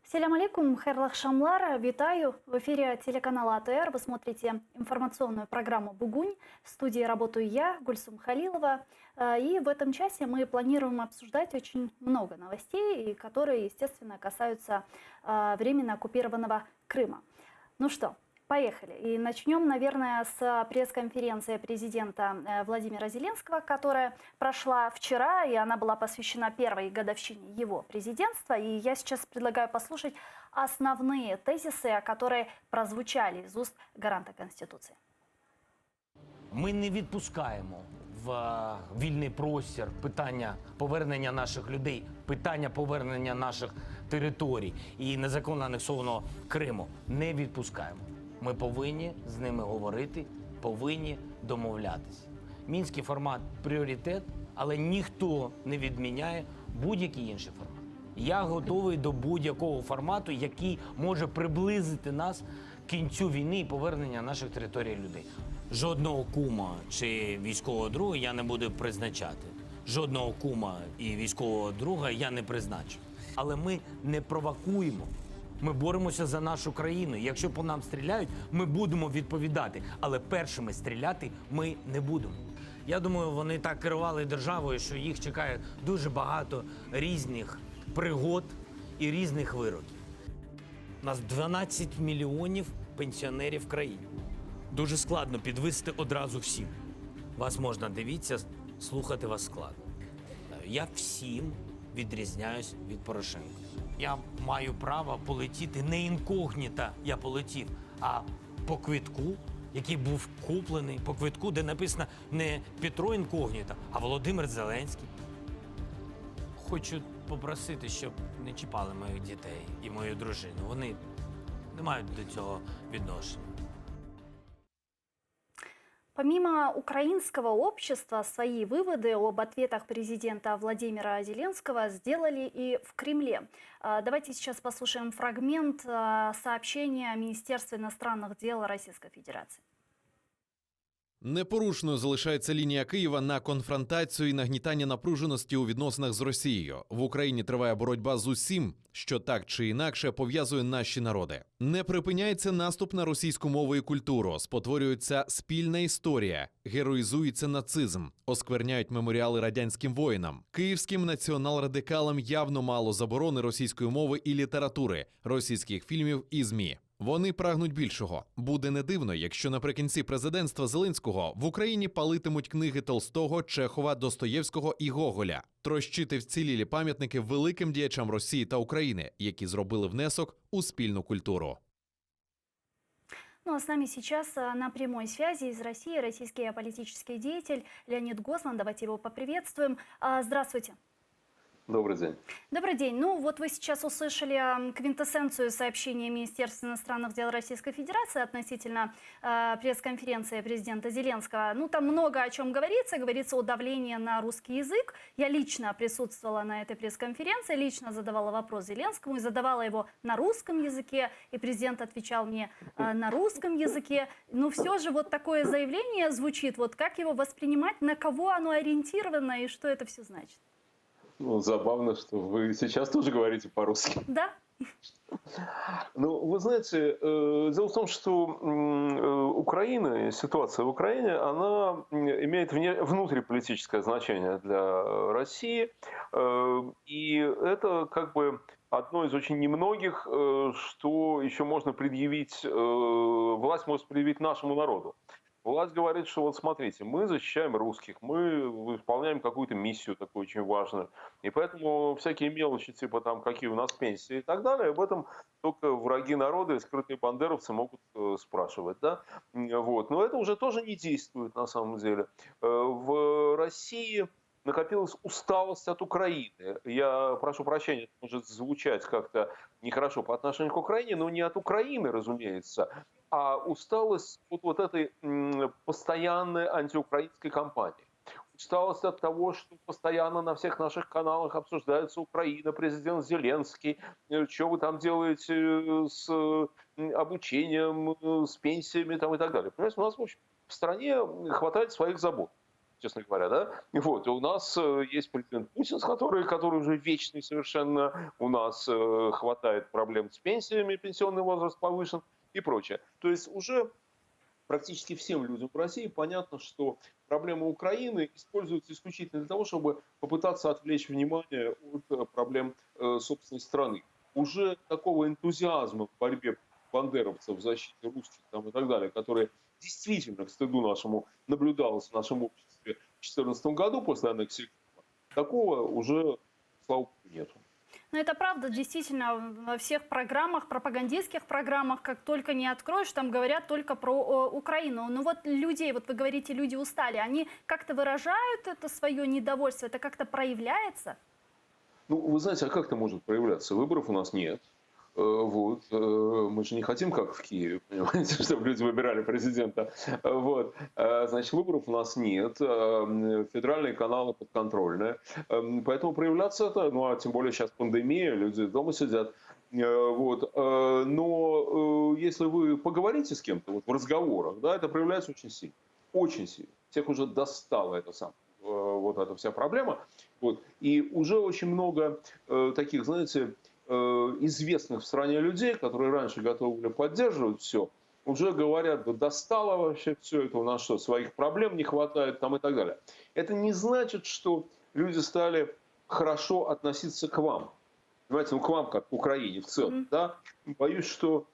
Селям алейкум, хайрлах шамлар, витаю. В эфире телеканала АТР. Вы смотрите информационную программу «Бугунь». В студии работаю я, Гульсум Халилова. И в этом часе мы планируем обсуждать очень много новостей, которые, естественно, касаются временно оккупированного Крыма. Ну что, поехали. И начнем, наверное, с пресс-конференции президента Владимира Зеленского, которая прошла вчера, и она была посвящена первой годовщине его президентства. И я сейчас предлагаю послушать основные тезисы, которые прозвучали из уст гаранта Конституции. Ми не відпускаємо в вільний простір питання повернення наших людей, питання повернення наших територій і незаконно анексованого Криму. Не відпускаємо. Ми повинні з ними говорити, повинні домовлятися. Мінський формат – пріоритет, але ніхто не відміняє будь-який інший формат. Я готовий до будь-якого формату, який може приблизити нас к кінцю війни і повернення наших територій людей. Жодного кума чи військового друга я не буду призначати. Жодного кума і військового друга я не призначу. Але ми не провокуємо. Ми боремося за нашу країну. Якщо по нам стріляють, ми будемо відповідати. Але першими стріляти ми не будемо. Я думаю, вони так керували державою, що їх чекає дуже багато різних пригод і різних вироків. У нас 12 мільйонів пенсіонерів в країні. Дуже складно підвести одразу всім. Вас можна дивитися, слухати вас складно. Я всім відрізняюсь від Порошенка. Я маю право полетіти не інкогніто, я полетів, а по квитку, який був куплений, по квитку, де написано не Петро інкогніто, а Володимир Зеленський. Хочу попросити, щоб не чіпали моїх дітей і мою дружину. Вони не мають до цього відношення. Помимо украинского общества, свои выводы об ответах президента Владимира Зеленского сделали и в Кремле. Давайте сейчас послушаем фрагмент сообщения Министерства иностранных дел Российской Федерации. Непорушною залишається лінія Києва на конфронтацію і нагнітання напруженості у відносинах з Росією. В Україні триває боротьба з усім, що так чи інакше пов'язує наші народи. Не припиняється наступ на російську мову і культуру, спотворюється спільна історія, героїзується нацизм, оскверняють меморіали радянським воїнам. Київським націонал-радикалам явно мало заборони російської мови і літератури, російських фільмів і ЗМІ. Вони прагнуть більшого. Буде не дивно, якщо наприкінці президентства Зеленського в Україні палитимуть книги Толстого, Чехова, Достоєвського і Гоголя. Трощити вцілілі пам'ятники великим діячам Росії та України, які зробили внесок у спільну культуру. Ну а с нами сейчас на прямой связи из России российский политический деятель Леонид Гозман. Давайте его поприветствуем. Здравствуйте. Добрый день. Добрый день. Ну вот вы сейчас услышали квинтэссенцию сообщения Министерства иностранных дел Российской Федерации относительно пресс-конференции президента Зеленского. Ну там много о чем говорится. Говорится о давлении на русский язык. Я лично присутствовала на этой пресс-конференции, лично задавала вопрос Зеленскому и задавала его на русском языке. И президент отвечал мне на русском языке. Но все же вот такое заявление звучит. Вот как его воспринимать, на кого оно ориентировано и что это все значит? Ну, забавно, что вы сейчас тоже говорите по-русски. Да. Ну, вы знаете, дело в том, что Украина, ситуация в Украине, она имеет внутриполитическое значение для России. И это как бы одно из очень немногих, что еще можно предъявить, власть может предъявить нашему народу. Власть говорит, что вот смотрите, мы защищаем русских, мы выполняем какую-то миссию такую очень важную. И поэтому всякие мелочи, типа там, какие у нас пенсии и так далее, об этом только враги народа и скрытые бандеровцы могут спрашивать. Да? Вот. Но это уже тоже не действует на самом деле. В России накопилась усталость от Украины. Я прошу прощения, это может звучать как-то нехорошо по отношению к Украине, но не от Украины, разумеется, а усталость от вот этой постоянной антиукраинской кампании. Усталость от того, что постоянно на всех наших каналах обсуждается Украина, президент Зеленский, что вы там делаете с обучением, с пенсиями там, и так далее. Понимаете, у нас в стране хватает своих забот. честно говоря, да? Вот, и у нас есть президент Путин, который уже вечный совершенно, у нас хватает проблем с пенсиями, пенсионный возраст повышен и прочее. То есть уже практически всем людям в России понятно, что проблема Украины используется исключительно для того, чтобы попытаться отвлечь внимание от проблем собственной страны. Уже такого энтузиазма в борьбе бандеровцев в защите русских там, и так далее, которые действительно, к стыду нашему, наблюдалось в нашем обществе в 2014 году после аннексии, такого уже, слава богу, нету. Но это правда, действительно, во всех программах, пропагандистских программах, как только не откроешь, там говорят только про Украину. Но вот людей, вот вы говорите, люди устали, они как-то выражают это свое недовольство, это как-то проявляется? Ну, вы знаете, а как это может проявляться? Выборов у нас нет. Вот. Мы же не хотим, как в Киеве, понимаете, чтобы люди выбирали президента. Вот. Значит, выборов у нас нет. Федеральные каналы подконтрольные. Поэтому проявляться это, ну, а тем более сейчас пандемия, люди дома сидят. Вот. Но если вы поговорите с кем-то вот, в разговорах, да, это проявляется очень сильно. Очень сильно. Всех уже достала это сам. Вот эта вся проблема. Вот. И уже очень много таких, знаете, известных в стране людей, которые раньше готовы были поддерживать все, уже говорят, да достало вообще все это, у нас что, своих проблем не хватает там и так далее. Это не значит, что люди стали хорошо относиться к вам. Понимаете, ну к вам как к Украине в целом. Да? Боюсь, что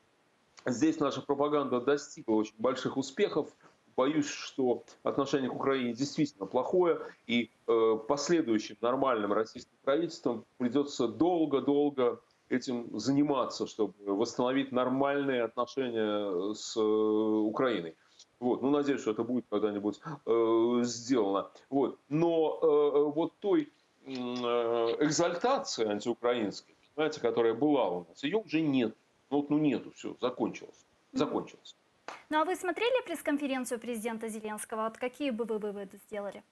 здесь наша пропаганда достигла очень больших успехов. Боюсь, что отношение к Украине действительно плохое, и последующим нормальным российским правительством придется долго-долго этим заниматься, чтобы восстановить нормальные отношения с Украиной. Вот. Ну, надеюсь, что это будет когда-нибудь сделано. Вот. Но вот той экзальтации антиукраинской, понимаете, которая была у нас, ее уже нет. Ну, нету, все, закончилось. Закончилось. Ну а вы смотрели пресс-конференцию президента Зеленского? Вот какие бы вы выводы сделали?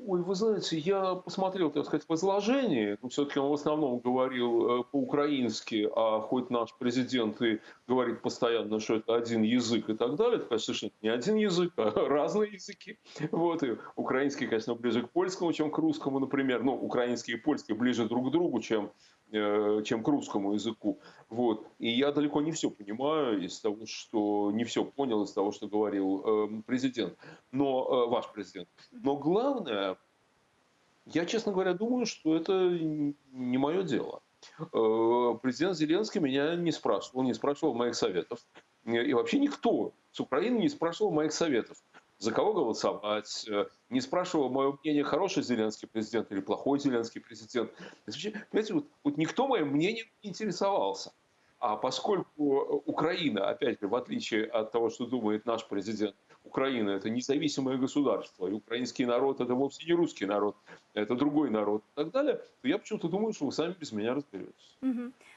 Ой, вы знаете, я посмотрел, так сказать, в изложении. Все-таки он в основном говорил по-украински, а хоть наш президент и говорит постоянно, что это один язык и так далее. Это, конечно, совершенно не один язык, а разные языки. Вот. И украинский, конечно, ближе к польскому, чем к русскому, например. Ну, украинский и польский ближе друг к другу, чем к русскому языку. Вот. И я далеко не все понимаю из того, что не все понял из того, что говорил президент, но ваш президент. Но главное, я, честно говоря, думаю, что это не мое дело. Президент Зеленский меня не спрашивал моих советов. И вообще никто с Украины не спрашивал моих советов. За кого голосовать, не спрашивал мое мнение, хороший Зеленский президент или плохой Зеленский президент. Понимаете, вот никто моим мнением не интересовался. А поскольку Украина, опять же, в отличие от того, что думает наш президент, Украина – это независимое государство, и украинский народ – это вовсе не русский народ, это другой народ и так далее, то я почему-то думаю, что вы сами без меня разберетесь.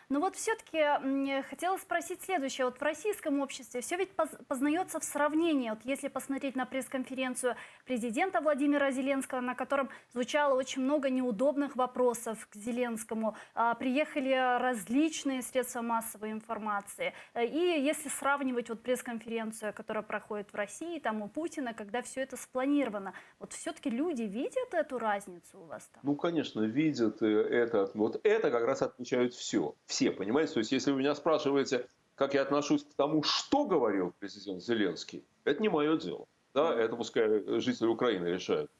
Но вот все-таки хотела спросить следующее. Вот в российском обществе все ведь познается в сравнении. Вот если посмотреть на пресс-конференцию президента Владимира Зеленского, на котором звучало очень много неудобных вопросов к Зеленскому, приехали различные средства массовой информации. И если сравнивать вот пресс-конференцию, которая проходит в России, там у Путина, когда все это спланировано, вот все-таки люди видят эту разницу у вас там? Ну, конечно, видят это. Вот это как раз отмечают все, понимаете? То есть, если вы меня спрашиваете, как я отношусь к тому, что говорил президент Зеленский, это не мое дело. Да, это пускай жители Украины решают.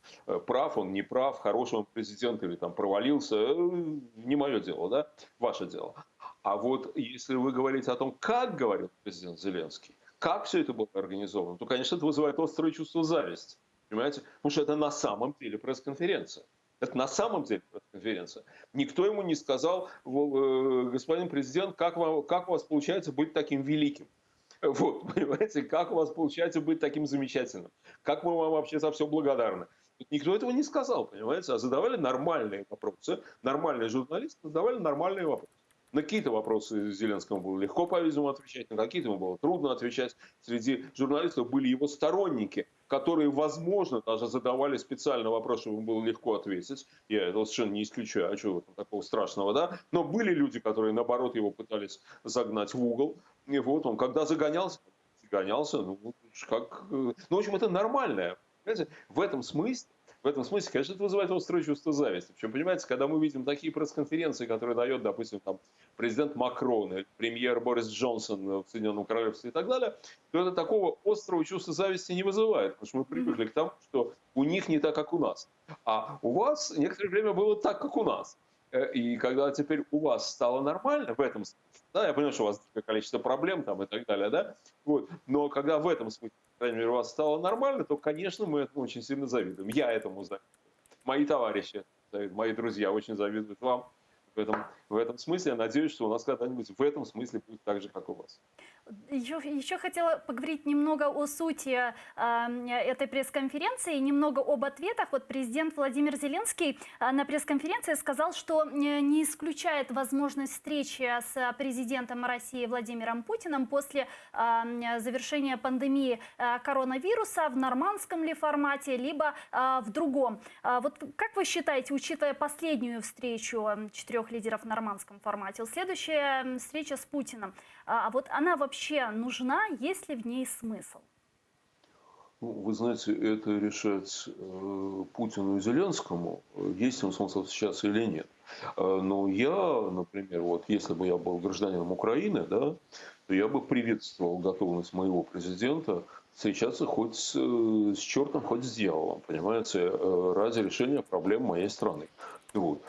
Прав он, не прав, хороший он президент или там провалился, не мое дело, да, ваше дело. А вот если вы говорите о том, как говорил президент Зеленский, как все это было организовано, то, конечно, это вызывает острое чувство зависти. Понимаете? Потому что это на самом деле пресс-конференция. Это на самом деле пресс-конференция. Никто ему не сказал, господин президент, как у вас получается быть таким великим? Вот, понимаете, как у вас получается быть таким замечательным? Как мы вам вообще за все благодарны? Никто этого не сказал, понимаете? А задавали нормальные вопросы. Нормальные журналисты задавали нормальные вопросы. На какие-то вопросы Зеленскому было легко, по-видимому, отвечать, на какие-то ему было трудно отвечать. Среди журналистов были его сторонники, которые, возможно, даже задавали специально вопрос, чтобы ему было легко ответить. Я этого совершенно не исключаю, а чего такого страшного, да? Но были люди, которые, наоборот, его пытались загнать в угол. И вот он, когда загонялся, ну, как... Ну, в общем, это нормальное. Понимаете? В этом смысле, конечно, это вызывает острое чувство зависти. Причем, понимаете, когда мы видим такие пресс-конференции, которые дает, допустим, там, президент Макрон или премьер Борис Джонсон в Соединенном Королевстве и так далее, то это такого острого чувства зависти не вызывает. Потому что мы привыкли к тому, что у них не так, как у нас. А у вас некоторое время было так, как у нас. И когда теперь у вас стало нормально в этом смысле, да, я понимаю, что у вас количество проблем там и так далее, да, вот, но когда в этом смысле, по крайней мере, у вас стало нормально, то, конечно, мы этому очень сильно завидуем. Я этому завидую. Мои товарищи, мои друзья очень завидуют вам. В этом смысле я надеюсь, что у нас когда-нибудь в этом смысле будет так же, как у вас. Еще хотела поговорить немного о сути этой пресс-конференции, немного об ответах. Вот президент Владимир Зеленский на пресс-конференции сказал, что не исключает возможность встречи с президентом России Владимиром Путиным после завершения пандемии коронавируса в нормандском ли формате, либо в другом. Вот как вы считаете, учитывая последнюю встречу 4 лидеров в нормандском формате, следующая встреча с Путиным, вот она вообще нужна, есть ли в ней смысл? Ну, вы знаете, это решать Путину и Зеленскому, есть им смысл сейчас или нет. Но я, например, вот если бы я был гражданином Украины, да, то я бы приветствовал готовность моего президента встречаться хоть с чертом, хоть с дьяволом, понимаете, ради решения проблем моей страны. Вот.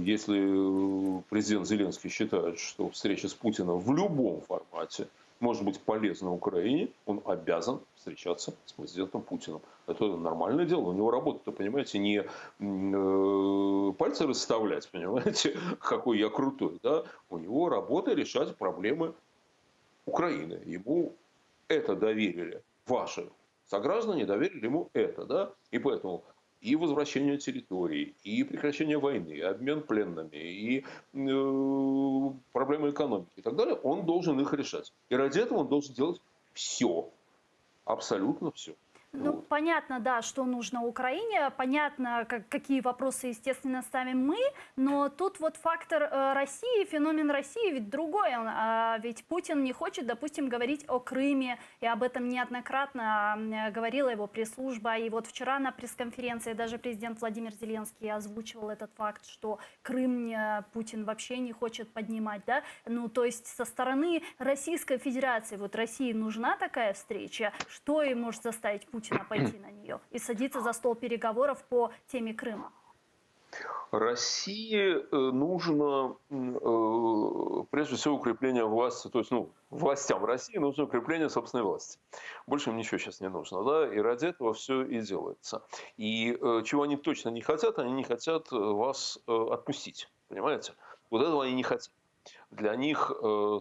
Если президент Зеленский считает, что встреча с Путиным в любом формате может быть полезна Украине, он обязан встречаться с президентом Путиным. Это нормальное дело. У него работа-то, понимаете, не пальцы расставлять, понимаете, какой я крутой. Да? У него работа решать проблемы Украины. Ему это доверили. Ваши сограждане доверили ему это. Да? И поэтому и возвращение территорий, и прекращение войны, и обмен пленными, и проблемы экономики и так далее, он должен их решать. И ради этого он должен делать все. Абсолютно все. Ну, Вот. понятно, да, что нужно Украине, понятно, какие вопросы, естественно, ставим мы, но тут вот фактор России, феномен России ведь другой. Ведь Путин не хочет, допустим, говорить о Крыме, и об этом неоднократно говорила его пресс-служба. И вот вчера на пресс-конференции даже президент Владимир Зеленский озвучивал этот факт, что Крым Путин вообще не хочет поднимать, да? Ну, то есть со стороны Российской Федерации, вот России нужна такая встреча, что и может заставить Путина пойти на нее и садиться за стол переговоров по теме Крыма? России нужно прежде всего укрепление власти, то есть властям России нужно укрепление собственной власти. Больше им ничего сейчас не нужно, да, и ради этого все и делается. И чего они точно не хотят вас отпустить, понимаете? Вот этого они не хотят. Для них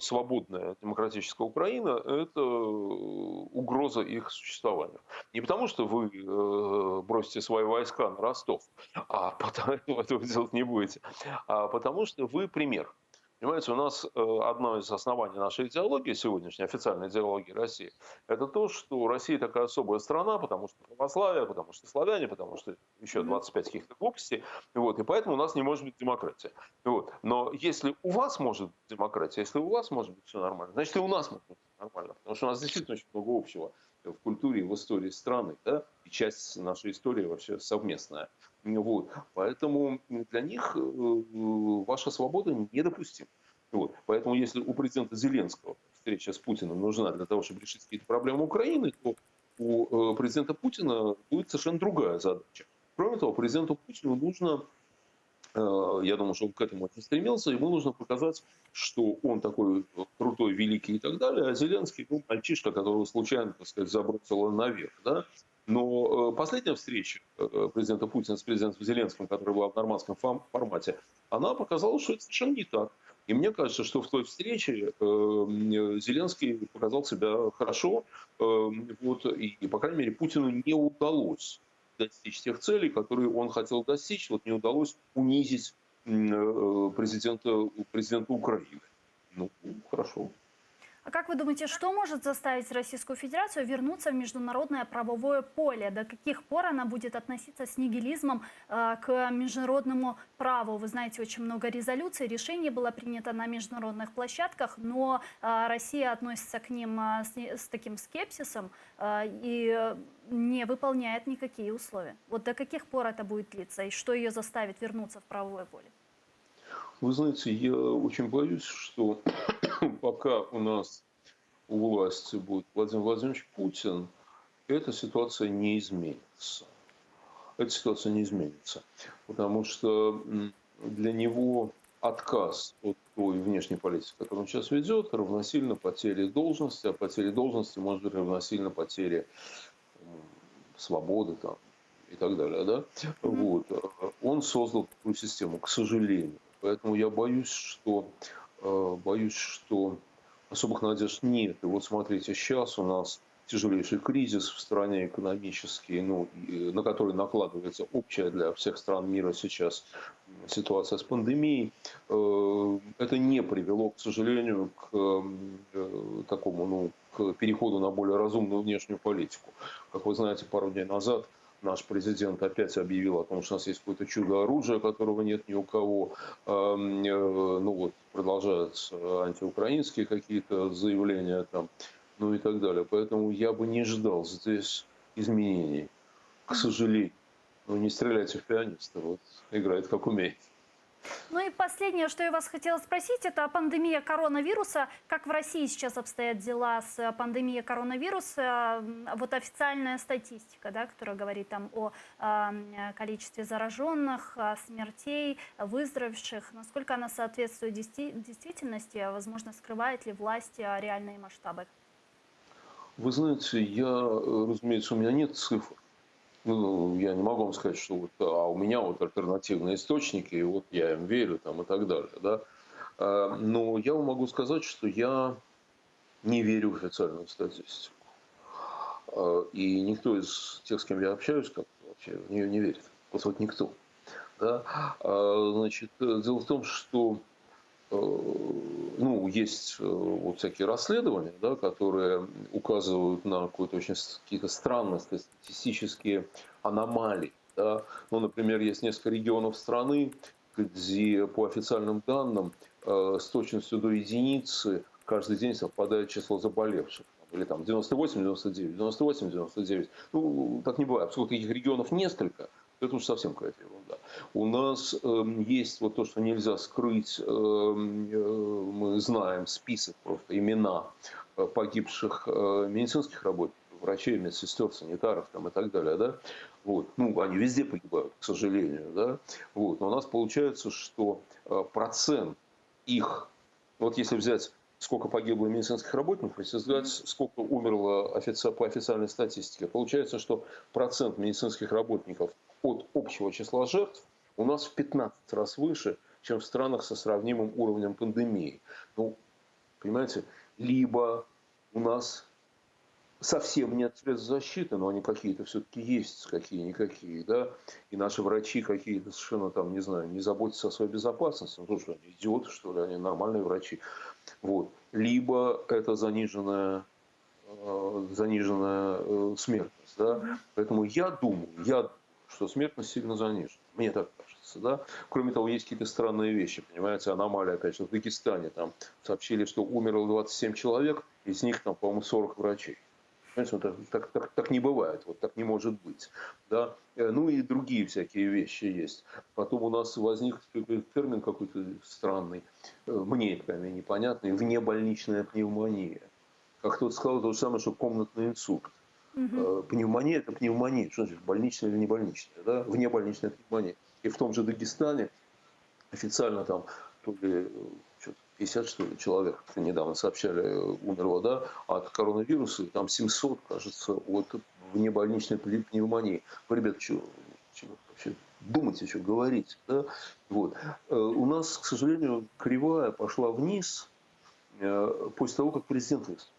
свободная демократическая Украина – это угроза их существованию. Не потому, что вы бросите свои войска на Ростов, а потому, этого делать не будете, а потому что вы пример. Понимаете, у нас одно из оснований нашей идеологии, сегодняшней официальной идеологии России, это то, что Россия такая особая страна, потому что православие, потому что славяне, потому что еще 25 каких-то глупостей. Вот, и поэтому у нас не может быть демократия. Вот. Но если у вас может быть демократия, если у вас может быть все нормально, значит и у нас может быть нормально. Потому что у нас действительно очень много общего в культуре и в истории страны. Да? И часть нашей истории вообще совместная. Вот. Поэтому для них ваша свобода недопустима. Вот. Поэтому если у президента Зеленского встреча с Путиным нужна для того, чтобы решить какие-то проблемы Украины, то у президента Путина будет совершенно другая задача. Кроме того, президенту Путину нужно, я думаю, что он к этому очень стремился, ему нужно показать, что он такой крутой, великий и так далее, а Зеленский мальчишка, которого случайно, так сказать, забросило наверх. Да? Но последняя встреча президента Путина с президентом Зеленским, которая была в нормандском формате, она показала, что это совершенно не так. И мне кажется, что в той встрече Зеленский показал себя хорошо, вот, и, по крайней мере, Путину не удалось достичь тех целей, которые он хотел достичь, вот не удалось унизить президента Украины. Ну, хорошо. А как вы думаете, что может заставить Российскую Федерацию вернуться в международное правовое поле? До каких пор она будет относиться с нигилизмом к международному праву? Вы знаете, очень много резолюций, решений было принято на международных площадках, но Россия относится к ним с таким скепсисом и не выполняет никакие условия. Вот до каких пор это будет длиться и что ее заставит вернуться в правовое поле? Вы знаете, я очень боюсь, что пока у нас у власти будет Владимир Владимирович Путин, эта ситуация не изменится. Эта ситуация не изменится. Потому что для него отказ от той внешней политики, которую он сейчас ведет, равносильно потере должности, а потеря должности может быть равносильно потере свободы там, и так далее. Да? Вот. Он создал такую систему, к сожалению. Поэтому я боюсь, что особых надежд нет. И вот смотрите, сейчас у нас тяжелейший кризис в стране экономический, на который накладывается общая для всех стран мира сейчас ситуация с пандемией. Это не привело, к сожалению, к переходу на более разумную внешнюю политику. Как вы знаете, пару дней назад наш президент опять объявил о том, что у нас есть какое-то чудо-оружие, которого нет ни у кого. Продолжаются антиукраинские какие-то заявления там, и так далее. Поэтому я бы не ждал здесь изменений. К сожалению. Не стреляйте в пианиста. Вот играет как умеет. Ну и последнее, что я вас хотела спросить, это пандемия коронавируса. Как в России сейчас обстоят дела с пандемией коронавируса? Вот официальная статистика, да, которая говорит там о количестве зараженных, смертей, выздоровевших. Насколько она соответствует действительности? Возможно, скрывает ли власть реальные масштабы? Вы знаете, разумеется, у меня нет цифр. Я не могу вам сказать, что у меня альтернативные источники, и вот я им верю там, и так далее. Да? Но я вам могу сказать, что я не верю в официальную статистику. И никто из тех, с кем я общаюсь, вообще в нее не верит. Вот никто. Да? Значит, дело в том, что есть всякие расследования, да, которые указывают на какие-то странные статистические аномалии. Да. Например, есть несколько регионов страны, где по официальным данным с точностью до единицы каждый день совпадает число заболевших. Или там 98-99, 98-99. Так не бывает. Поскольку этих регионов несколько, это уж совсем какая-то ерунда. У нас есть то, что нельзя скрыть. Мы знаем список, просто имена погибших медицинских работников, врачей, медсестер, санитаров там, и так далее. Да? Они везде погибают, к сожалению. Да? Но у нас получается, что процент их, если взять сколько погибло медицинских работников, если сказать, сколько умерло по официальной статистике, получается, что процент медицинских работников от общего числа жертв у нас в 15 раз выше, чем в странах со сравнимым уровнем пандемии. Понимаете, либо у нас совсем нет средств защиты, но они какие-то все-таки есть, какие-никакие, да, и наши врачи какие-то совершенно там, не знаю, не заботятся о своей безопасности, что они идиоты, что ли, они нормальные врачи. Либо это заниженная смертность, да. Поэтому я думаю, что смертность сильно занижена. Мне так кажется, да. Кроме того, есть какие-то странные вещи, понимаете, аномалия, опять же, в Дагестане там сообщили, что умерло 27 человек, из них там, по-моему, 40 врачей. Понимаете, так не бывает, так не может быть. Да? И другие всякие вещи есть. Потом у нас возник термин какой-то странный, мне, по крайней мере, непонятный, внебольничная пневмония. Как кто-то сказал, то же самое, что комнатный инсульт. Пневмония – это пневмония. Что значит, больничная или не больничная? Да? Внебольничная пневмония. И в том же Дагестане официально там то ли 50, что ли, человек, недавно сообщали, умерло, да, от коронавируса, там 700, кажется, от внебольничной пневмонии. Ребята, что вообще думайте, что говорить, да? У нас, к сожалению, кривая пошла вниз после того, как президент выступил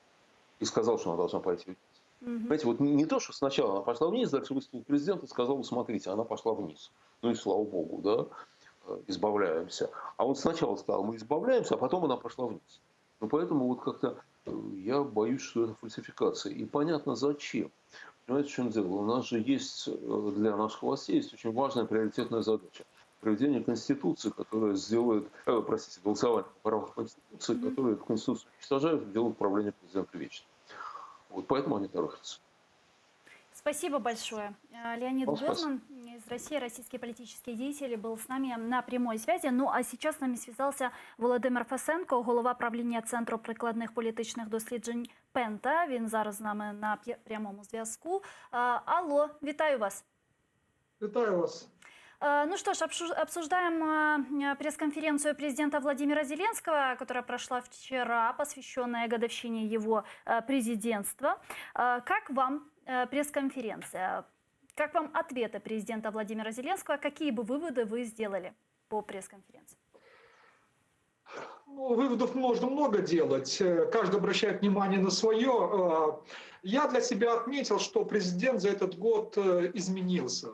и сказал, что она должна пойти вниз. Понимаете, не то, что сначала она пошла вниз, дальше выступил президент и сказал, смотрите, она пошла вниз. И слава богу, да, избавляемся. А он сначала сказал, мы избавляемся, а потом она пошла вниз. Поэтому как-то я боюсь, что это фальсификация. И понятно зачем. Понимаете, в чем дело? У нас же есть, для наших властей есть очень важная приоритетная задача. Проведение Конституции, которая сделает, голосование по правах Конституции, которое эту Конституцию уничтожают, делают правление президента вечным. Вот поэтому они торопятся. Спасибо большое. Леонид Вам Гозман из России, российский политический деятель, был с нами на прямой связи. Ну а сейчас с нами связался Володимир Фесенко, голова правління Центру прикладних політичних досліджень Пента. Він зараз з нами на прямому зв'язку. Алло, вітаю вас. Витаю вас. Ну что ж, обсуждаем пресс-конференцию президента Владимира Зеленского, которая прошла вчера, посвященная годовщине его президентства. Как вам пресс-конференция? Как вам ответы президента Владимира Зеленского? Какие бы выводы вы сделали по пресс-конференции? Ну, выводов можно много делать. Каждый обращает внимание на свое. Я для себя отметил, что президент за этот год изменился.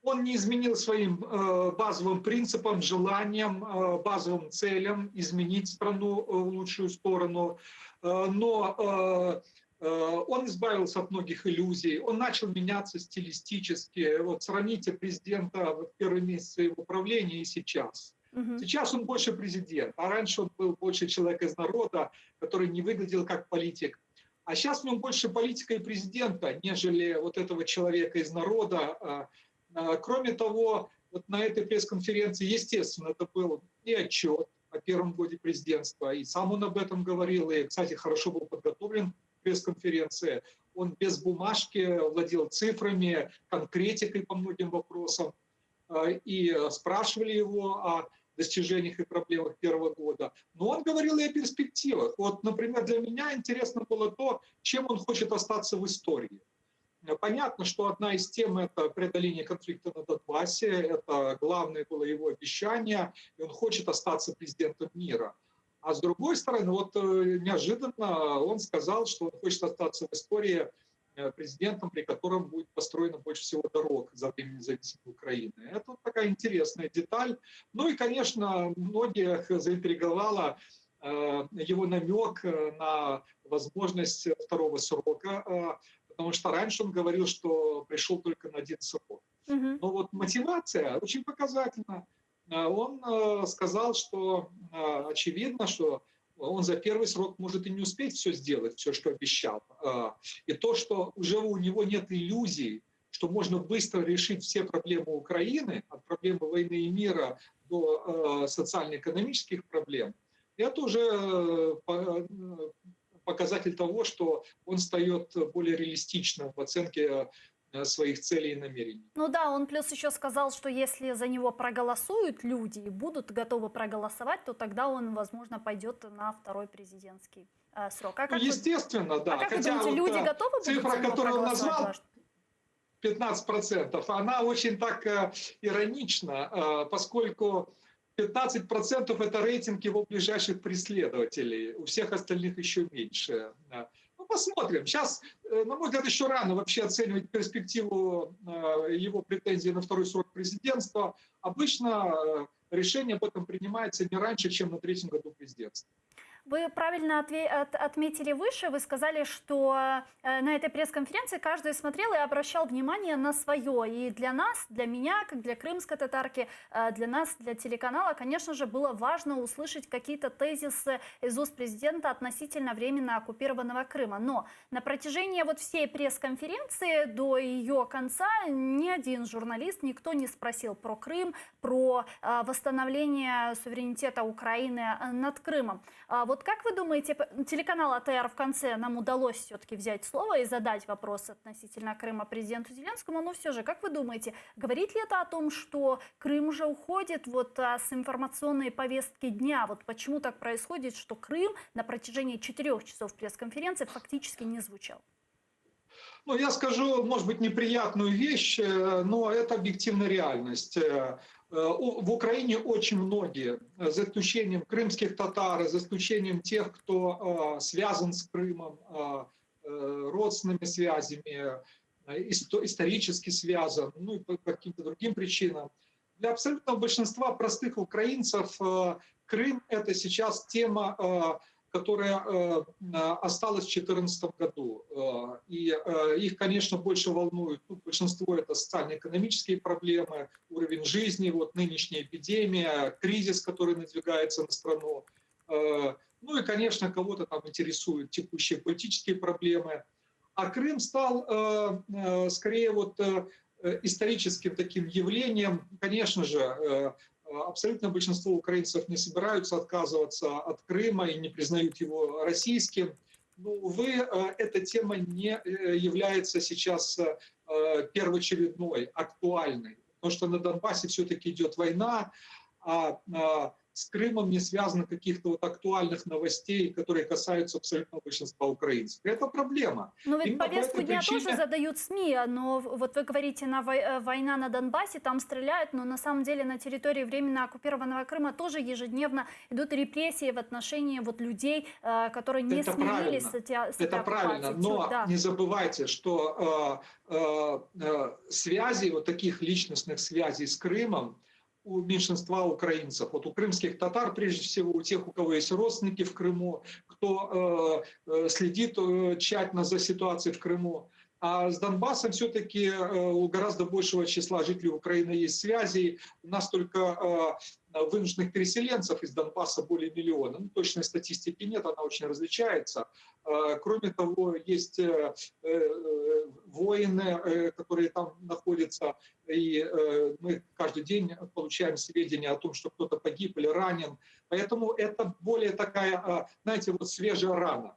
Он не изменил своим базовым принципам, желаниям, базовым целям изменить страну в лучшую сторону. Но он избавился от многих иллюзий, он начал меняться стилистически. Вот сравните президента в первые месяцы его правления и сейчас. Сейчас он больше президент, а раньше он был больше человек из народа, который не выглядел как политик. А сейчас в нем больше политика и президента, нежели вот этого человека из народа. Кроме того, вот на этой пресс-конференции, естественно, это был и отчет о первом годе президентства, и сам он об этом говорил, и, кстати, хорошо был подготовлен к пресс-конференции. Он без бумажки владел цифрами, конкретикой по многим вопросам, и спрашивали его о достижениях и проблемах первого года. Но он говорил и о перспективах. Вот, например, для меня интересно было то, чем он хочет остаться в истории. Понятно, что одна из тем – это преодоление конфликта на Донбассе, это главное было его обещание, и он хочет остаться президентом мира. А с другой стороны, вот неожиданно он сказал, что он хочет остаться в истории президентом, при котором будет построено больше всего дорог за время независимой Украины. Это вот такая интересная деталь. Ну и, конечно, многих заинтриговало его намек на возможность второго срока, потому что раньше он говорил, что пришел только на один срок. Но вот мотивация очень показательна. Он сказал, что очевидно, что он за первый срок может и не успеть все сделать, все, что обещал. И то, что уже у него нет иллюзий, что можно быстро решить все проблемы Украины, от проблемы войны и мира до социально-экономических проблем, это уже показатель того, что он стает более реалистичным в оценке своих целей и намерений. Ну да, он плюс еще сказал, что если за него проголосуют люди и будут готовы проголосовать, то тогда он, возможно, пойдет на второй президентский срок. Ну, естественно, да. А как Хотя вы думаете, вот люди готовы будут цифра, за него которую он назвал, проголосовать? 15%, она очень так иронична, поскольку 15% это рейтинг его ближайших преследователей, у всех остальных еще меньше. Ну, посмотрим. Сейчас, на мой взгляд, еще рано вообще оценивать перспективу его претензий на второй срок президентства. Обычно решение об этом принимается не раньше, чем на третьем году президентства. Вы правильно отметили выше, вы сказали, что на этой пресс-конференции каждый смотрел и обращал внимание на свое. И для нас, для меня, как для крымской татарки, для нас, для телеканала, конечно же, было важно услышать какие-то тезисы из уст президента относительно временно оккупированного Крыма. Но на протяжении вот всей пресс-конференции до ее конца ни один журналист, никто не спросил про Крым, про восстановление суверенитета Украины над Крымом. Вот как вы думаете, телеканал АТР в конце нам удалось все-таки взять слово и задать вопрос относительно Крыма президенту Зеленскому, но все же, как вы думаете, говорит ли это о том, что Крым уже уходит вот с информационной повестки дня? Вот почему так происходит, что Крым на протяжении 4 часов пресс-конференции фактически не звучал? Ну, я скажу, может быть, неприятную вещь, но это объективная реальность. В Украине очень многие, за исключением крымских татар, за исключением тех, кто связан с Крымом родственными связями, исторически связан, ну и по каким-то другим причинам. Для абсолютного большинства простых украинцев Крым – это сейчас тема, которая осталась в 2014 году. И их, конечно, больше волнует, ну, большинство это социально-экономические проблемы, уровень жизни, вот нынешняя эпидемия, кризис, который надвигается на страну. Ну и, конечно, кого-то там интересуют текущие политические проблемы. А Крым стал скорее вот историческим таким явлением. Конечно же, абсолютное большинство украинцев не собираются отказываться от Крыма и не признают его российским. Но, увы, эта тема не является сейчас первоочередной, актуальной. Потому что на Донбассе все-таки идет война, а с Крымом не связано каких-то вот актуальных новостей, которые касаются абсолютного большинства украинцев. И это проблема. Но ведь Именно по повестку этой дня причине... тоже задают СМИ, но вот вы говорите, война на Донбассе, там стреляют, но на самом деле на территории временно оккупированного Крыма тоже ежедневно идут репрессии в отношении вот людей, которые не смирились с этой оккупацией. Это правильно, но да. не забывайте, что связи, вот таких личностных связей с Крымом, у меньшинства украинцев, вот у крымских татар, прежде всего, у тех, у кого есть родственники в Крыму, кто следит тщательно за ситуацией в Крыму. А с Донбассом все-таки у гораздо большего числа жителей Украины есть связи. У нас только вынужденных переселенцев из Донбасса более миллиона. Ну, точной статистики нет, она очень различается. Кроме того, есть воины, которые там находятся, и мы каждый день получаем сведения о том, что кто-то погиб или ранен. Поэтому это более такая, знаете, вот свежая рана.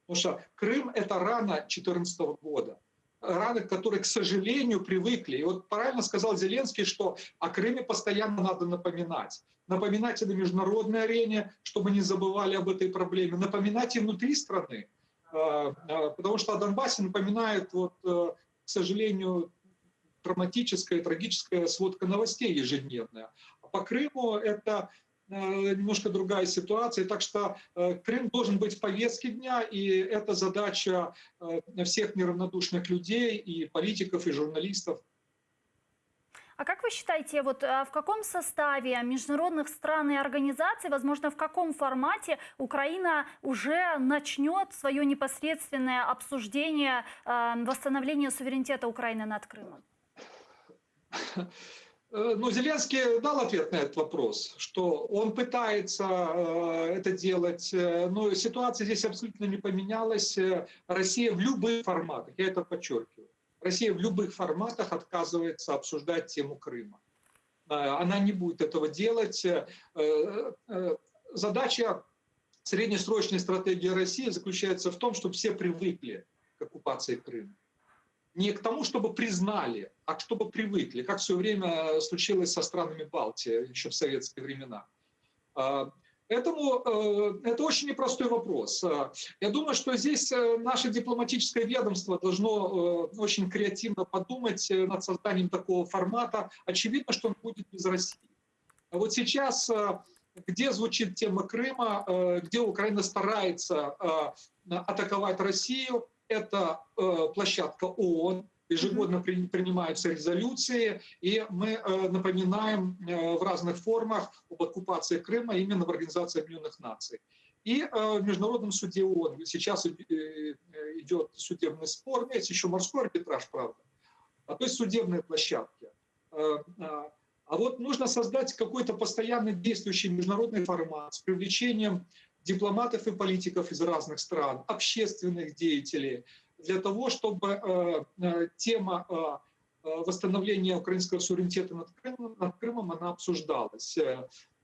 Потому что Крым – это рана 2014 года. Раны, которые, к сожалению, привыкли. И вот правильно сказал Зеленский, что о Крыме постоянно надо напоминать. Напоминать и на международной арене, чтобы не забывали об этой проблеме. Напоминать и внутри страны. Потому что о Донбассе напоминает, вот, к сожалению, драматическая, трагическая сводка новостей ежедневная. А по Крыму это немножко другая ситуация. Так что Крым должен быть в повестке дня, и это задача всех неравнодушных людей, и политиков, и журналистов. А как вы считаете, вот в каком составе международных стран и организаций, возможно, в каком формате Украина уже начнет свое непосредственное обсуждение восстановления суверенитета Украины над Крымом? Ну, Зеленский дал ответ на этот вопрос, что он пытается это делать, но ситуация здесь абсолютно не поменялась. Россия в любых форматах, я это подчеркиваю, Россия в любых форматах отказывается обсуждать тему Крыма. Она не будет этого делать. Задача среднесрочной стратегии России заключается в том, чтобы все привыкли к оккупации Крыма. Не к тому, чтобы признали, а чтобы привыкли, как все время случилось со странами Балтии еще в советские времена. Поэтому это очень непростой вопрос. Я думаю, что здесь наше дипломатическое ведомство должно очень креативно подумать над созданием такого формата. Очевидно, что он будет без России. А вот сейчас, где звучит тема Крыма, где Украина старается атаковать Россию, это площадка ООН, ежегодно принимаются резолюции, и мы напоминаем в разных формах об оккупации Крыма именно в Организации Объединенных Наций. И в Международном суде ООН сейчас идет судебный спор, есть еще морской арбитраж, правда, то есть судебные площадки. А вот нужно создать какой-то постоянно действующий международный формат с привлечением дипломатов и политиков из разных стран, общественных деятелей, для того, чтобы тема восстановления украинского суверенитета над Крымом она обсуждалась.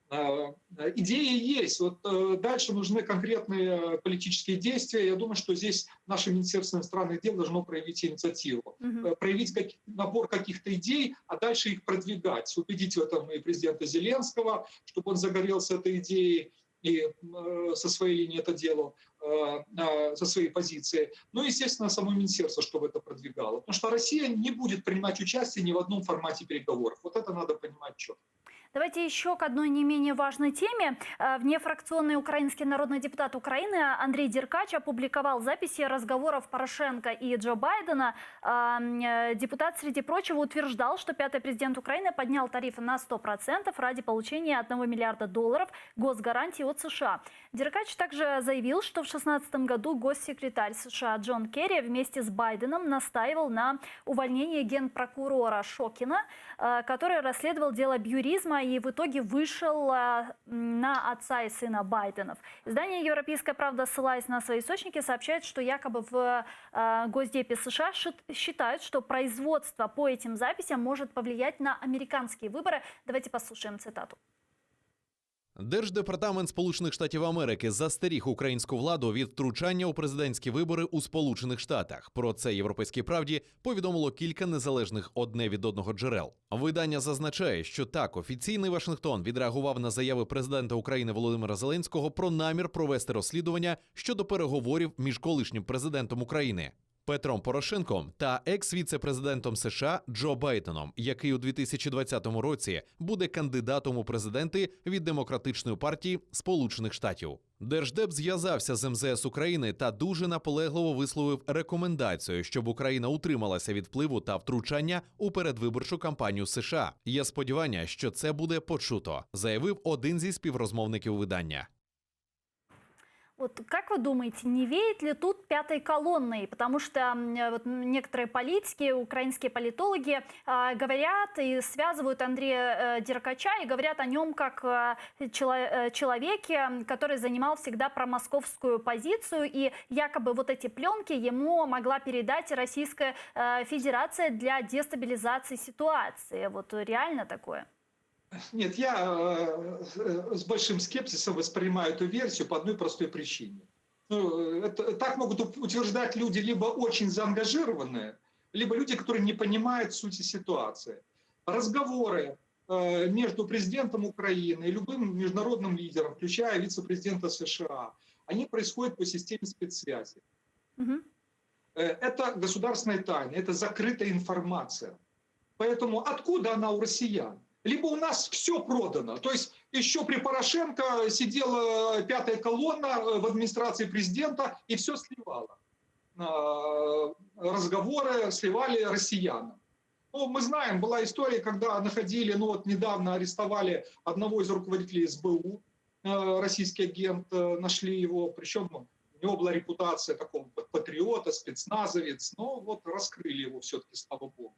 Идеи есть. Вот дальше нужны конкретные политические действия. Я думаю, что здесь наше Министерство иностранных дел должно проявить инициативу, проявить набор каких-то идей, а дальше их продвигать. Убедить в этом и президента Зеленского, чтобы он загорелся этой идеей и со своей линии это делал, со своей позиции. Ну и, естественно, само министерство, чтобы это продвигало. Потому что Россия не будет принимать участие ни в одном формате переговоров. Вот это надо понимать четко. Давайте еще к одной не менее важной теме. Внефракционный украинский народный депутат Украины Андрей Деркач опубликовал записи разговоров Порошенко и Джо Байдена. Депутат, среди прочего, утверждал, что пятый президент Украины поднял тарифы на 100% ради получения $1 миллиарда госгарантий от США. Деркач также заявил, что в 2016 году госсекретарь США Джон Керри вместе с Байденом настаивал на увольнении генпрокурора Шокина, который расследовал дело бьюризма и в итоге вышел на отца и сына Байденов. Издание «Европейская правда», ссылаясь на свои источники, сообщает, что якобы в Госдепе США считают, что производство по этим записям может повлиять на американские выборы. Давайте послушаем цитату. Держдепартамент Сполучених Штатів Америки застеріг українську владу від втручання у президентські вибори у Сполучених Штатах. Про це «Європейській правді» повідомило кілька незалежних одне від одного джерел. Видання зазначає, що так, офіційний Вашингтон відреагував на заяви президента України Володимира Зеленського про намір провести розслідування щодо переговорів між колишнім президентом України Петром Порошенком та екс-віце-президентом США Джо Байденом, який у 2020 році буде кандидатом у президенти від Демократичної партії Сполучених Штатів. Держдеп зв'язався з МЗС України та дуже наполегливо висловив рекомендацію, щоб Україна утрималася від впливу та втручання у передвиборчу кампанію США. Є сподівання, що це буде почуто, заявив один зі співрозмовників видання. Вот как вы думаете, не веет ли тут пятой колонной? Потому что вот некоторые политики, украинские политологи говорят и связывают Андрея Деркача и говорят о нем как человеке, который занимал всегда промосковскую позицию, и якобы вот эти пленки ему могла передать Российская Федерация для дестабилизации ситуации. Вот реально такое? Нет, я с большим скепсисом воспринимаю эту версию по одной простой причине. Так могут утверждать люди либо очень заангажированные, либо люди, которые не понимают сути ситуации. Разговоры между президентом Украины и любым международным лидером, включая вице-президента США, они происходят по системе спецсвязи. Угу. Это государственная тайна, это закрытая информация. Поэтому откуда она у россиян? Либо у нас все продано. То есть еще при Порошенко сидела пятая колонна в администрации президента и все сливала. Разговоры сливали россиянам. Ну, мы знаем, была история, когда находили, недавно арестовали одного из руководителей СБУ, российский агент, нашли его, причем у него была репутация такого патриота, спецназовец, но вот раскрыли его все-таки, слава богу.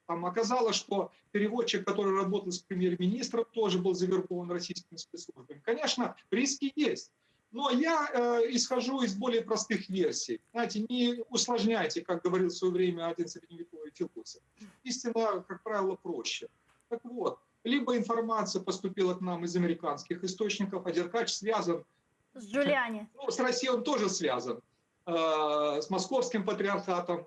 Там оказалось, что переводчик, который работал с премьер-министром, тоже был завербован российскими спецслужбами. Конечно, риски есть. Но я исхожу из более простых версий. Знаете, не усложняйте, как говорил в свое время один средневековый философ. Истина, как правило, проще. Так вот, либо информация поступила к нам из американских источников, а Деркач связан... С Джулиани. Ну, с Россией он тоже связан. С московским патриархатом.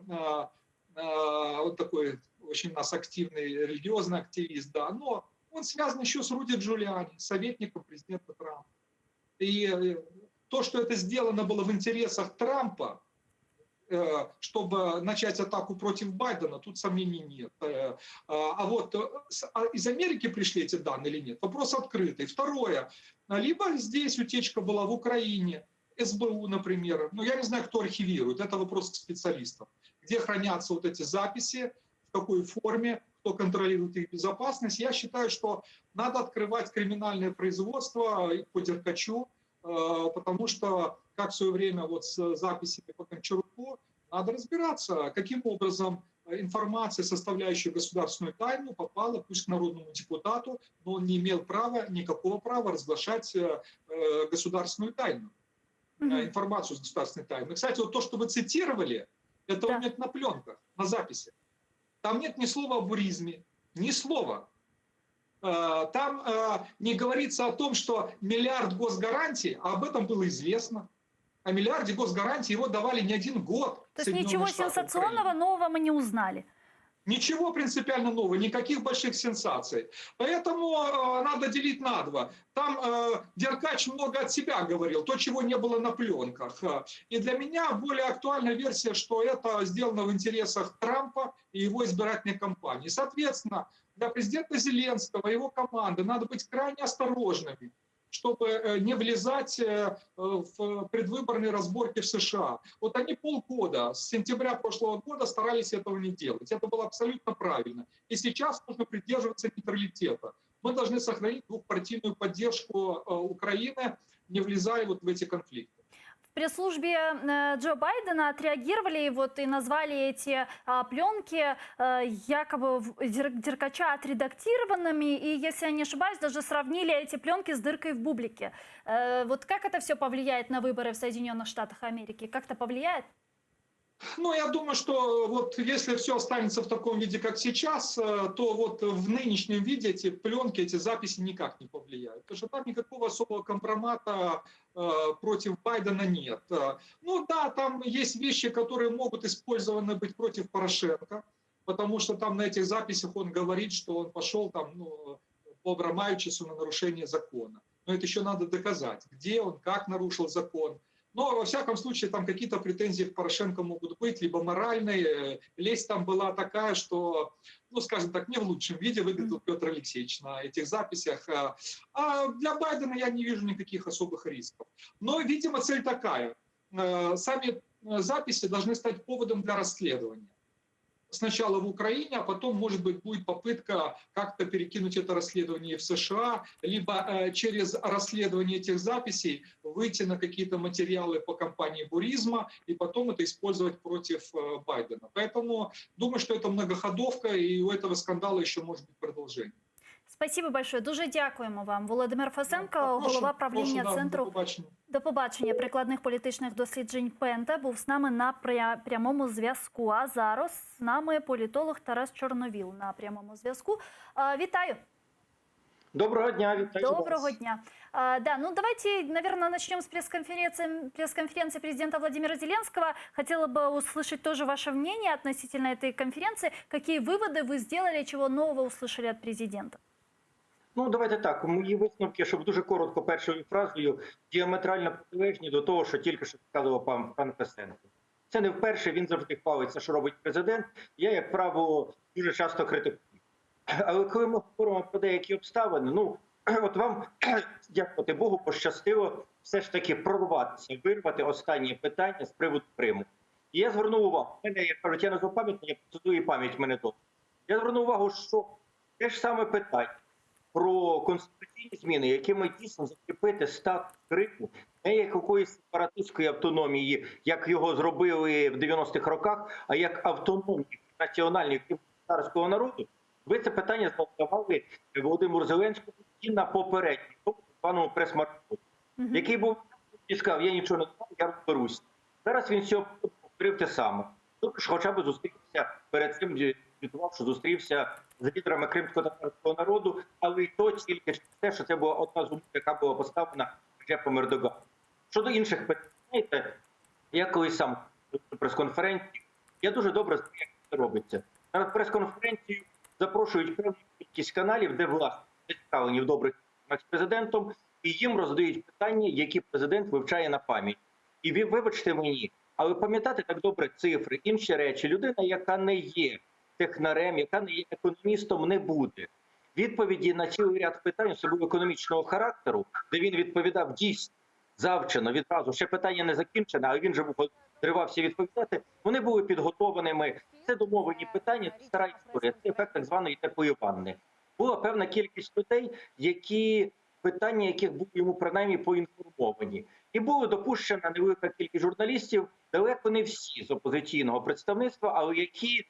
Вот такой... очень у нас активный религиозный активист, да, но он связан еще с Руди Джулиани, советником президента Трампа. И то, что это сделано было в интересах Трампа, чтобы начать атаку против Байдена, тут сомнений нет. А вот из Америки пришли эти данные или нет? Вопрос открытый. Второе. Либо здесь утечка была в Украине, СБУ, например. Ну, я не знаю, кто архивирует. Это вопрос к специалистам. Где хранятся вот эти записи, в какой форме, кто контролирует их безопасность. Я считаю, что надо открывать криминальное производство по Деркачу, потому что, как в свое время вот с записями по Гончаруку, надо разбираться, каким образом информация, составляющая государственную тайну, попала пусть к народному депутату, но он не имел никакого права разглашать государственную тайну, информацию с государственной тайной. Кстати, вот то, что вы цитировали, этого нет на пленках, на записи. Там нет ни слова о буризме, ни слова. Там не говорится о том, что миллиард госгарантий, а об этом было известно. О миллиарде госгарантий его давали не один год. То есть ничего сенсационного нового мы не узнали? Ничего принципиально нового, никаких больших сенсаций. Поэтому надо делить на два. Там Деркач много от себя говорил, то, чего не было на пленках. И для меня более актуальная версия, что это сделано в интересах Трампа и его избирательной кампании. Соответственно, для президента Зеленского и его команды надо быть крайне осторожными, чтобы не влезать в предвыборные разборки в США. Вот они полгода, с сентября прошлого года старались этого не делать. Это было абсолютно правильно. И сейчас нужно придерживаться нейтралитета. Мы должны сохранить двухпартийную поддержку Украины, не влезая вот в эти конфликты. В пресс-службе Джо Байдена отреагировали вот и назвали эти пленки якобы Деркача отредактированными. И, если я не ошибаюсь, даже сравнили эти пленки с дыркой в бублике. Вот как это все повлияет на выборы в Соединенных Штатах Америки? Как-то повлияет? Ну, я думаю, что вот если все останется в таком виде, как сейчас, то вот в нынешнем виде эти пленки, эти записи никак не повлияют. Потому что там никакого особого компромата против Байдена нет. Ну да, там есть вещи, которые могут использованы быть против Порошенко, потому что там на этих записях он говорит, что он пошел там, ну, по Абрамавичусу на нарушение закона. Но это еще надо доказать, где он, как нарушил закон. Но, во всяком случае, там какие-то претензии к Порошенко могут быть, либо моральные. Лесть там была такая, что, ну, скажем так, не в лучшем виде выглядел Петр Алексеевич на этих записях. А для Байдена я не вижу никаких особых рисков. Но, видимо, цель такая. Сами записи должны стать поводом для расследования. Сначала в Украине, а потом, может быть, будет попытка как-то перекинуть это расследование в США, либо через расследование этих записей выйти на какие-то материалы по кампании Буризма и потом это использовать против Байдена. Поэтому думаю, что это многоходовка, и у этого скандала еще может быть продолжение. Спасибо большое. Дуже дякуємо вам. Володимир Фесенко, голова правління Центру до побачення прикладних політичних досліджень Пента, був з нами на прямому зв'язку. А зараз з нами політолог Тарас Чорновіл на прямому зв'язку. Вітаю. Доброго дня, вітаю вас. Доброго дня. Да, ну давайте, наверное, начнем с пресс-конференции президента Владимира Зеленского. Хотела бы услышать тоже ваше мнение относительно этой конференции. Какие выводы вы сделали, чего нового услышали от президента? Ну, давайте так, мої висновки, щоб дуже коротко першою фразою, діаметрально протилежні до того, що тільки що сказав пан Фесенко. Це не вперше, він завжди хвалиться, що робить президент. Я, як правило, дуже часто критикую. Але коли ми говоримо про деякі обставини, ну, от вам, дякувати Богу, пощастило все ж таки прорватися, вирвати останнє питання з приводу Криму. І я звернув увагу, мене, як кажуть, я не злопам'ятний, я процитую, і пам'ять мене добре. Я звернув увагу, що те ж саме питання про конституційні зміни, якими дійсно закріпити статус Криму, не як якоїсь сепаратистської автономії, як його зробили в 90-х роках, а як автономії національної кримськотатарського народу, ви це питання задавали Володимиру Зеленському і на попередньому, пану прес-марафоні, який був і сказав, я нічого не знаю, я розберуся. Зараз він цього повторив те саме. Тобто, хоча б зустрівся перед цим, звітував, що зустрівся з лідерами кримсько-татарського народу, але й то тільки через те, що це була одна з умов, яка була поставлена Реджепом Ердоганом. Щодо інших питань, знаєте, я колись сам на прес-конференції, я дуже добре знаю, як це робиться. На прес-конференцію запрошують певну кількість каналів, де власне зацікавлені в добрих з президентом, і їм роздають питання, які президент вивчає на пам'ять. І ви, вибачте мені, але пам'ятати так добре цифри, інші речі, людина, яка не є технарем, яка не є економістом, не буде. Відповіді на цілий ряд питань, особливо економічного характеру, де він відповідав дійсно, завчено, відразу, ще питання не закінчене, але він же зривався відповідати, вони були підготованими. Це домовлені питання, це стара історія, це ефект так званої теплої ванни. Була певна кількість людей, питання яких були йому принаймні поінформовані. І була допущена невелика кількість журналістів, далеко не всі з опозиційного представництва, але які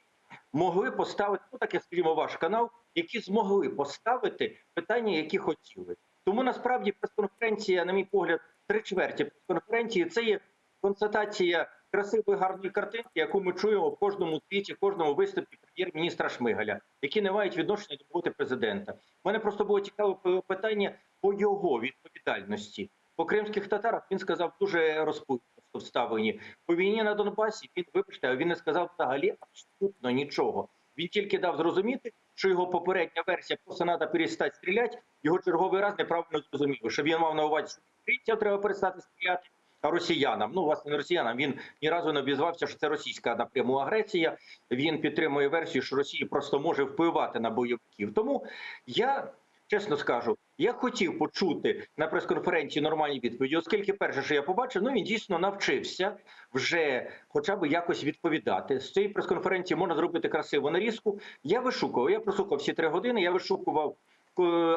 могли поставити, ну так, скажімо, ваш канал, які змогли поставити питання, які хотіли. Тому насправді прес-конференція, на мій погляд, 3/4 прес-конференції – це є констатація красивої, гарної картинки, яку ми чуємо в кожному твіті, в кожному виступі прем'єр-міністра Шмигаля, які не мають відношення до роботи президента. У мене просто було цікаве питання по його відповідальності. По кримських татарах він сказав дуже розпутно вставлені. По війні на Донбасі він, вибачте, а він не сказав взагалі абсолютно нічого. Він тільки дав зрозуміти, що його попередня версія «просто треба перестати стріляти», його черговий раз неправильно зрозуміли, що він мав на увазі, що українцям треба перестати стріляти, росіянам. Ну, власне, не росіянам. Він ні разу не обізвався, що це російська напряму агресія. Він підтримує версію, що Росія просто може впливати на бойовиків. Тому я, чесно скажу, я хотів почути на прес-конференції нормальні відповіді, оскільки перше, що я побачив, він дійсно навчився вже хоча б якось відповідати. З цієї прес-конференції можна зробити красиву нарізку. Я прослухав всі 3 години, я вишукував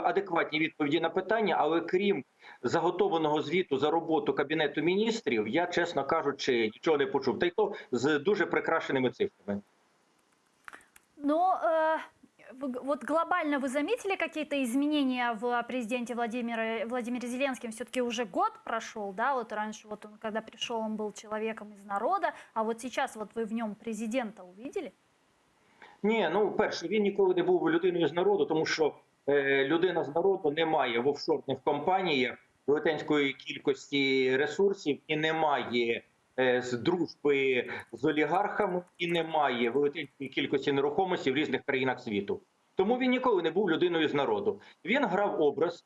адекватні відповіді на питання, але крім заготованого звіту за роботу Кабінету міністрів, я, чесно кажучи, нічого не почув. Та й то з дуже прикрашеними цифрами. Но вот глобально вы заметили какие-то изменения в президенте Владимире Зеленском? Все-таки уже год прошел, да? Вот раньше, вот он, когда пришел, он был человеком из народа, а вот сейчас вот вы в нем президента увидели? Ні, перше, він ніколи не був людиною з народу, тому що людина з народу не має в офшорних компаніях велетенської кількості ресурсів і не має з дружби з олігархами і не має велетенської кількості нерухомості в різних країнах світу. Тому він ніколи не був людиною з народу. Він грав образ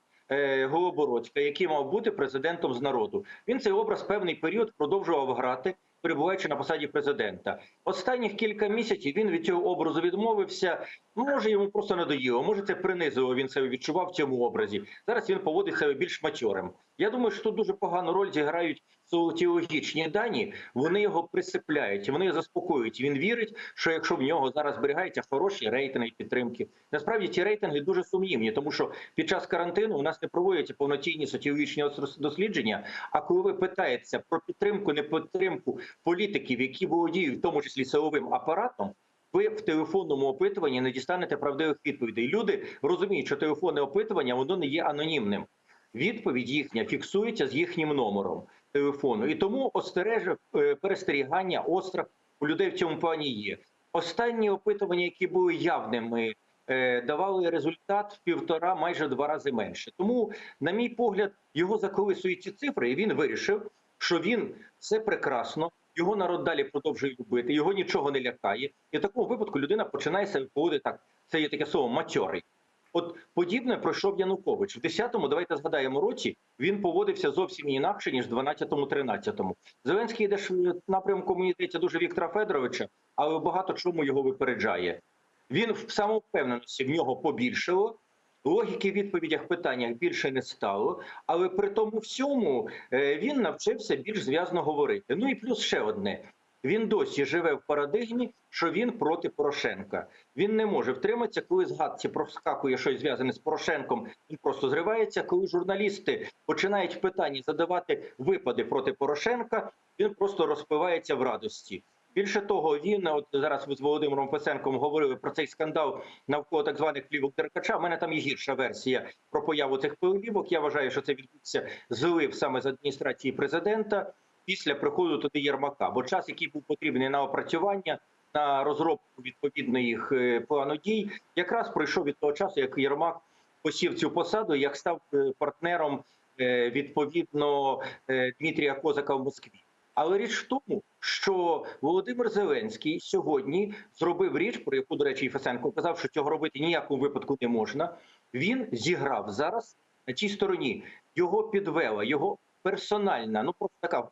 Голобородька, який мав бути президентом з народу. Він цей образ певний період продовжував грати, перебуваючи на посаді президента. Останніх кілька місяців він від цього образу відмовився. Може, йому просто надоїло, може, це принизило, він себе відчував в цьому образі. Зараз він поводить себе більш матьорим. Я думаю, що тут дуже погану роль зіграють соціологічні дані. Вони його присипляють, вони його заспокоюють. Він вірить, що якщо в нього зараз зберігаються хороші рейтинги підтримки. Насправді ці рейтинги дуже сумнівні, тому що під час карантину у нас не проводяться повноцінні соціологічні дослідження, а коли ви питаєтеся про підтримку, не підтримку політиків, які володіють в тому числі силовим апаратом, ви в телефонному опитуванні не дістанете правдивих відповідей. Люди розуміють, що телефонне опитування, воно не є анонімним. Відповідь їхня фіксується з їхнім номером телефону. І тому перестерігання, острах у людей в цьому плані є. Останні опитування, які були явними, давали результат в 1,5, майже 2 рази менше. Тому, на мій погляд, його заколисують ці цифри, і він вирішив, що він все прекрасно, його народ далі продовжує любити, його нічого не лякає. І в такому випадку людина починає себе поводити так, це є таке слово матьорий. От подібне пройшов Янукович. В 10-му, давайте згадаємо, році він поводився зовсім інакше, ніж в 12-13. Зеленський йде в напрямку, мені здається, дуже Віктора Федоровича, але багато чому його випереджає. Він в самовпевненості в нього побільшало, логіки в відповідях, питаннях більше не стало, але при тому всьому він навчився більш зв'язно говорити. Ну і плюс ще одне. Він досі живе в парадигмі, що він проти Порошенка. Він не може втриматися, коли згадці проскакує щось зв'язане з Порошенком, він просто зривається. Коли журналісти починають в питанні задавати випади проти Порошенка, він просто розпливається в радості. Більше того, він, от зараз ви з Володимиром Писенком говорили про цей скандал навколо так званих плівок Деркача. У мене там є гірша версія про появу цих плівок. Я вважаю, що це відбувся злив саме з адміністрації президента після приходу туди Єрмака. Бо час, який був потрібний на опрацювання, на розробку відповідних плану дій, якраз пройшов від того часу, як Єрмак посів цю посаду, як став партнером відповідно Дмитрія Козака в Москві. Але річ в тому, що Володимир Зеленський сьогодні зробив річ, про яку, до речі, і Фесенко казав, що цього робити ніякому випадку не можна. Він зіграв зараз на тій стороні. Його підвела, його персональна, просто така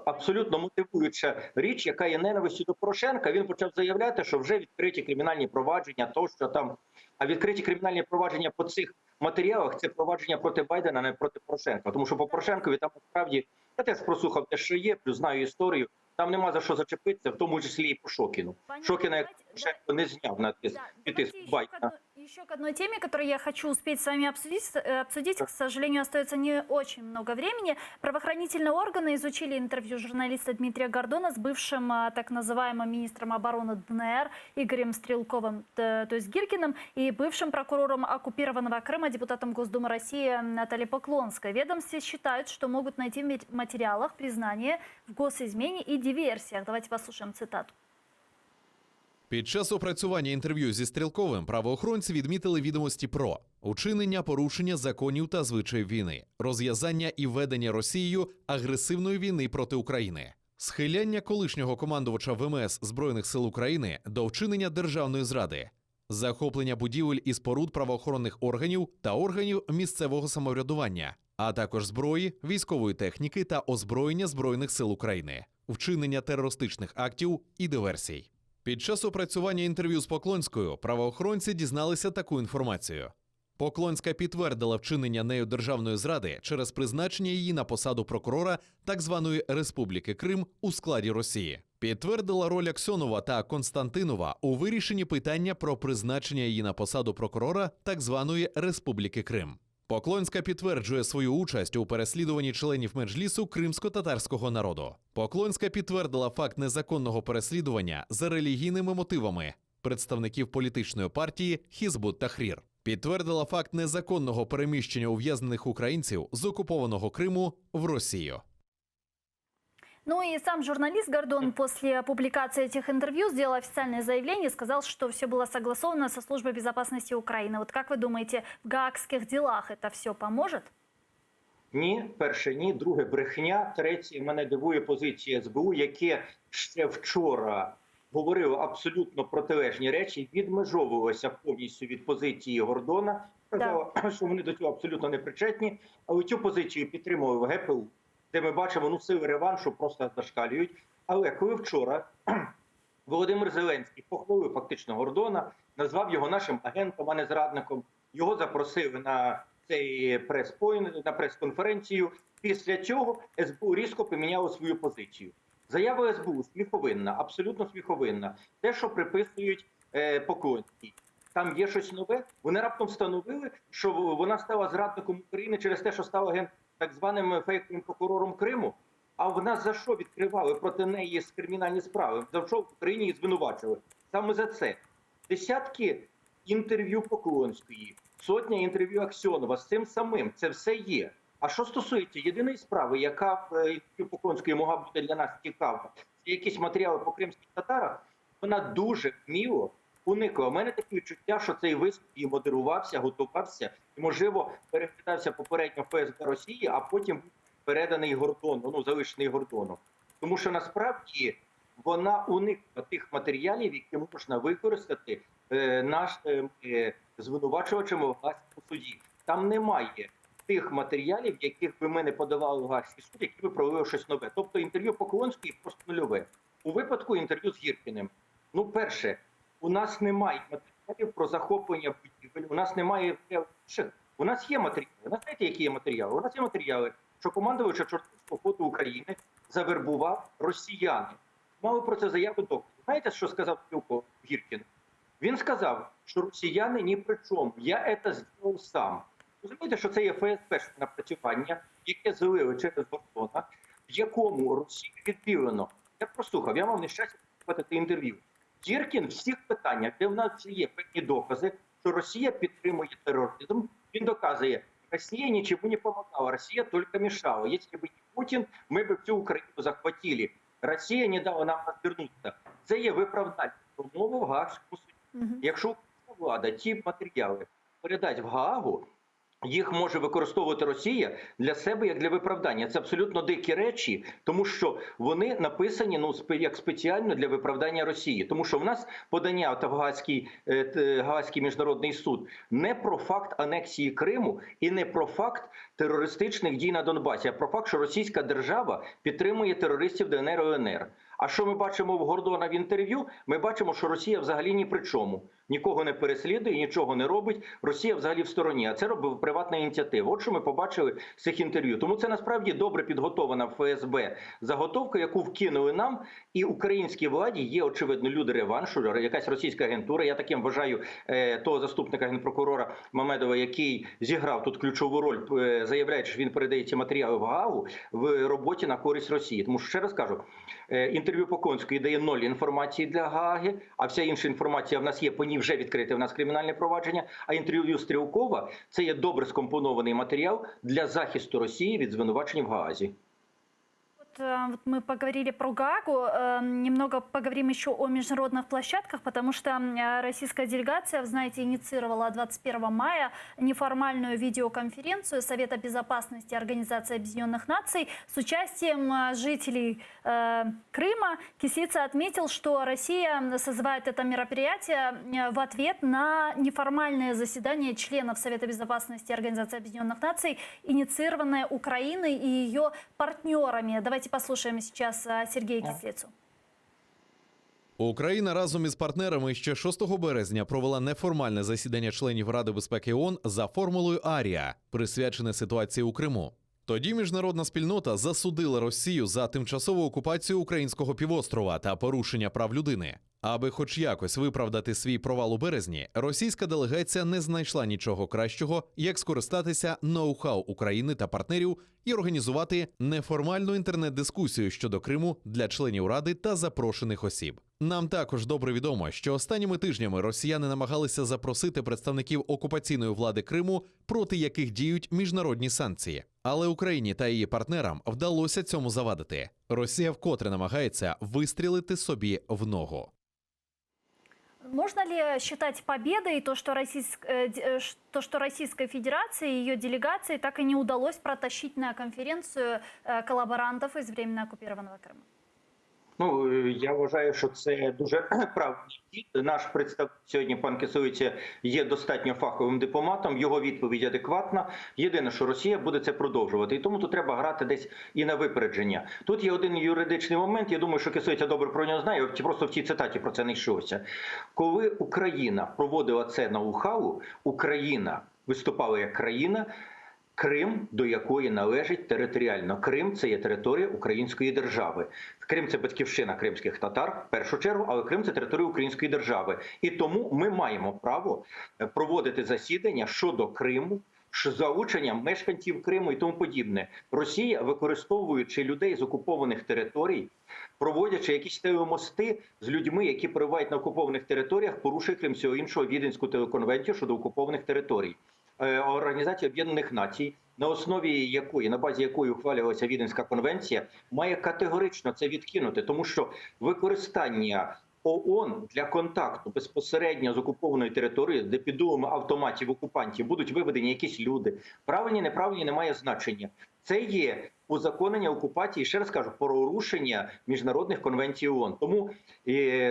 абсолютно мотивуюча річ, яка є ненавистю до Порошенка. Він почав заявляти, що вже відкриті кримінальні провадження, тощо там. А відкриті кримінальні провадження по цих матеріалах – це провадження проти Байдена, а не проти Порошенка. Тому що по Порошенкові там насправді, я теж прослухав те, що є, плюс знаю історію, там нема за що зачепитися, в тому числі і по Шокіну. Шокіна, як Порошенко не зняв на тиск Байдена. Еще к одной теме, которую я хочу успеть с вами обсудить. К сожалению, остается не очень много времени. Правоохранительные органы изучили интервью журналиста Дмитрия Гордона с бывшим так называемым министром обороны ДНР Игорем Стрелковым, то есть Гиркиным, и бывшим прокурором оккупированного Крыма, депутатом Госдумы России Натальей Поклонской. Ведомстве считают, что могут найти в материалах признание в госизмене и диверсиях. Давайте послушаем цитату. Під час опрацювання інтерв'ю зі Стрілковим правоохоронці відмітили відомості про учинення порушення законів та звичаїв війни, розв'язання і ведення Росією агресивної війни проти України, схиляння колишнього командувача ВМС Збройних сил України до вчинення державної зради, захоплення будівель і споруд правоохоронних органів та органів місцевого самоврядування, а також зброї, військової техніки та озброєння Збройних сил України, вчинення терористичних актів і диверсій. Під час опрацювання інтерв'ю з Поклонською правоохоронці дізналися таку інформацію. Поклонська підтвердила вчинення нею державної зради через призначення її на посаду прокурора так званої Республіки Крим у складі Росії. Підтвердила роль Аксьонова та Константинова у вирішенні питання про призначення її на посаду прокурора так званої Республіки Крим. Поклонська підтверджує свою участь у переслідуванні членів Меджлісу кримсько-татарського народу. Поклонська підтвердила факт незаконного переслідування за релігійними мотивами представників політичної партії Хізбут Тахрір. Підтвердила факт незаконного переміщення ув'язнених українців з окупованного Криму в Росію. Ну и сам журналист Гордон после публикации этих интервью сделал официальное заявление и сказал, что все было согласовано со Службой безопасности Украины. Вот как вы думаете, в гаагских делах это все поможет? Ні, перше, ні. Друге, брехня. Третє, мене дивує позиція СБУ, яке ще вчора говорило абсолютно протилежні речі, відмежовувалося повністю від позиції Гордона. Сказала, що вони до цього абсолютно не причетні, але цю позицію підтримував ГПУ, де ми бачимо, сили реваншу просто зашкалюють. Але коли вчора Володимир Зеленський похвалив фактично Гордона, назвав його нашим агентом, а не зрадником, його запросили на цей на прес-конференцію. Після цього СБУ різко поміняло свою позицію. Заява СБУ сміховинна, абсолютно сміховинна. Те, що приписують Поклонській. Там є щось нове. Вони раптом встановили, що вона стала зрадником України через те, що стала так званим фейковим прокурором Криму. А в нас за що відкривали проти неї кримінальні справи? За що в Україні її звинувачили? Саме за це. Десятки інтерв'ю Поклонської, сотня інтерв'ю Аксьонова з цим самим. Це все є. А що стосується єдиної справи, яка в інтерв'ю Поклонської могла бути для нас цікава, це якісь матеріали по кримських татарах, вона дуже вміло уникла. У мене таке відчуття, що цей виступ і модерувався, готувався, і, можливо, переглядався попередньо ФСБ Росії, а потім був переданий Гордону, залишений Гордону. Тому що, насправді, вона уникла тих матеріалів, які можна використати звинувачувачами в Гаазькому суді. Там немає тих матеріалів, яких би ми не подавали в Гаазький суд, які би провели щось нове. Тобто інтерв'ю Поклонської просто нульове. У випадку інтерв'ю з Гіркіним. Перше, у нас немає матеріалів про захоплення будівель, у нас немає... У нас є матеріали. У нас знаєте, які є матеріали? У нас є матеріали, що командувач Чорноморського флоту України завербував росіяни. Мали про це заяву доктор. Знаєте, що сказав Гіркін? Він сказав, що росіяни ні при чому. Я це зробив сам. Розумієте, що це є ФСБ напрацювання, яке злили через Гордона, в якому Росія відбілено. Я прослухав, я мав нещастя слухати інтерв'ю. Гіркін в всіх питаннях, де в нас є певні докази, що Росія підтримує тероризм, він доказує, Росія нічому не допомагала, Росія тільки мішала. Якщо б не Путін, ми б всю Україну захватили. Росія не дала нам розвернутися. Це є виправдання промови в Гаагському суді. Якщо влада ті матеріали передасть в Гаагу, їх може використовувати Росія для себе як для виправдання. Це абсолютно дикі речі, тому що вони написані як спеціально для виправдання Росії. Тому що в нас подання в Гаазький міжнародний суд не про факт анексії Криму і не про факт терористичних дій на Донбасі, а про факт, що російська держава підтримує терористів ДНР і ЛНР. А що ми бачимо в Гордона в інтерв'ю? Ми бачимо, що Росія взагалі ні при чому. Нікого не переслідує, нічого не робить. Росія взагалі в стороні. А це робив приватна ініціатива. От що ми побачили з цих інтерв'ю. Тому це насправді добре підготована ФСБ заготовка, яку вкинули нам. І українській владі є, очевидно, люди реваншу, якась російська агентура. Я таким вважаю того заступника генпрокурора Мамедова, який зіграв тут ключову роль, заявляючи, що він передає ці матеріали в Гаагу в роботі на користь Росії. Тому що, ще раз кажу, інтерв'ю Поклонської дає 0 інформації для Гааги, а вся інша інформація в нас є, по ній вже відкрите в нас кримінальне провадження, а інтерв'ю Стрілкова – це є добре скомпонований матеріал для захисту Росії від звинувачень в Гаазі. вот мы поговорили про Гаагу, немного поговорим еще о международных площадках, потому что российская делегация, знаете, инициировала 21 мая неформальную видеоконференцию Совета безопасности Организации Объединенных Наций с участием жителей Крыма. Кислица отметил, что Россия созывает это мероприятие в ответ на неформальное заседание членов Совета безопасности Организации Объединенных Наций, инициированное Украиной и ее партнерами. Давайте послушаем сейчас Сергея Кислицу. Україна разом із партнерами ще 6 березня провела неформальне засідання членів Ради безпеки ООН за формулою «Арія», присвячене ситуації у Криму. Тоді міжнародна спільнота засудила Росію за тимчасову окупацію українського півострова та порушення прав людини. Аби хоч якось виправдати свій провал у березні, російська делегація не знайшла нічого кращого, як скористатися ноу-хау України та партнерів і організувати неформальну інтернет-дискусію щодо Криму для членів Ради та запрошених осіб. Нам також добре відомо, що останніми тижнями росіяни намагалися запросити представників окупаційної влади Криму, проти яких діють міжнародні санкції. Але Україні та її партнерам вдалося цьому завадити. Росія вкотре намагається вистрілити собі в ногу. Можно ли считать победой то, что Российской Федерации и ее делегации так и не удалось протащить на конференцию коллаборантов из временно оккупированного Крыма? Ну, я вважаю, що це дуже правильний хід. Наш представник сьогодні, пан Кислиця, є достатньо фаховим дипломатом, його відповідь адекватна. Єдине, що Росія буде це продовжувати. І тому тут треба грати десь і на випередження. Тут є один юридичний момент, я думаю, що Кислиця добре про нього знає, просто в цій цитаті про це не йшлося. Коли Україна проводила це ноу-хау, Україна виступала як країна, Крим, до якої належить територіально. Крим – це є територія української держави. Крим – це батьківщина кримських татар, в першу чергу, але Крим – це територія української держави. І тому ми маємо право проводити засідання щодо Криму, з залученням мешканців Криму і тому подібне. Росія, використовуючи людей з окупованих територій, проводячи якісь телемости з людьми, які перебувають на окупованих територіях, порушує, крім всього іншого, Віденську телеконвенцію щодо окупованих територій. Організація Об'єднаних Націй, на основі якої, на базі якої ухвалювалася Віденська конвенція, має категорично це відкинути, тому що використання ООН для контакту безпосередньо з окупованою територією, де під дулами автоматів окупантів будуть виведені якісь люди, правильні, неправильні, не має значення. Це є узаконення окупації, ще раз кажу, порушення міжнародних конвенцій ООН. Тому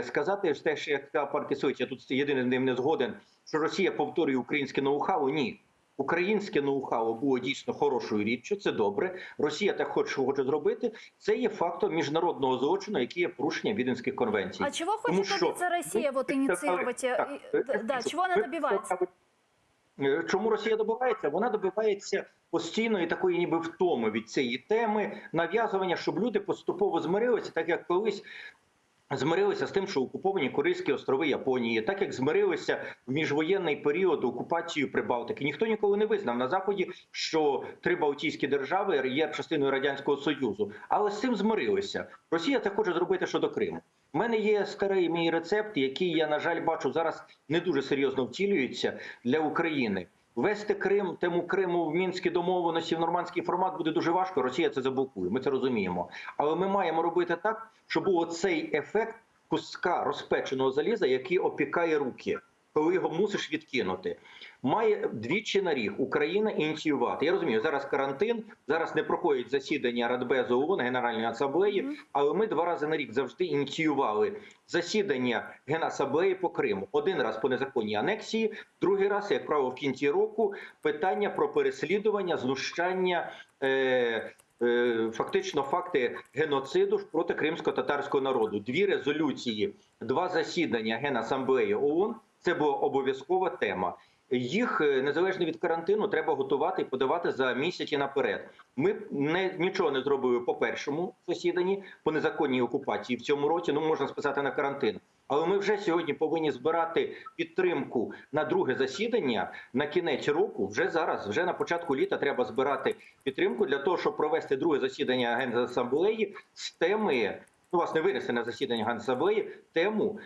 сказати те, що як сказав пан Кислиця, я тут єдиний з ним не згоден, що Росія повторює українське ноу-хау, ні. Українське ноу-хау було дійсно хорошою річчю, це добре. Росія так хоче зробити. Це є фактом міжнародного злочину, який є порушенням Віденських конвенцій. А чего хочет добиться Россия, вот инициировать? Да, чего она добивается? Чому Росія добивається? Вона добивається постійної такої ніби втоми від цієї теми, нав'язування, щоб люди поступово змирилися, так як колись змирилися з тим, що окуповані Курильські острови Японії, так як змирилися в міжвоєнний період окупацію Прибалтики. Ніхто ніколи не визнав на Заході, що 3 Балтійські держави є частиною Радянського Союзу. Але з цим змирилися. Росія це хоче зробити щодо Криму. У мене є старий мій рецепт, який я, на жаль, бачу зараз не дуже серйозно втілюється для України. Вести Крим, тему Криму в Мінські домовленості, в нормандський формат буде дуже важко, Росія це заблокує, ми це розуміємо. Але ми маємо робити так, щоб був цей ефект куска розпеченого заліза, який опікає руки, коли його мусиш відкинути. Має двічі на рік Україна ініціювати. Я розумію, зараз карантин, зараз не проходять засідання Радбезу ООН, Генеральної асамблеї, але ми 2 рази на рік завжди ініціювали засідання Генасамблеї по Криму. 1 раз по незаконній анексії, 2 раз, як правило, в кінці року, питання про переслідування, знущання, фактично факти геноциду проти кримсько-татарського народу. 2 резолюції, 2 засідання Генасамблеї ООН – це була обов'язкова тема. Їх, незалежно від карантину, треба готувати і подавати за місяці наперед. Ми нічого не зробили по першому засіданні, по незаконній окупації в цьому році, можна списати на карантин. Але ми вже сьогодні повинні збирати підтримку на 2 засідання на кінець року. Вже зараз, вже на початку літа треба збирати підтримку для того, щоб провести 2 засідання Генасамблеї з теми, власне, винести на засідання Генасамблеї тему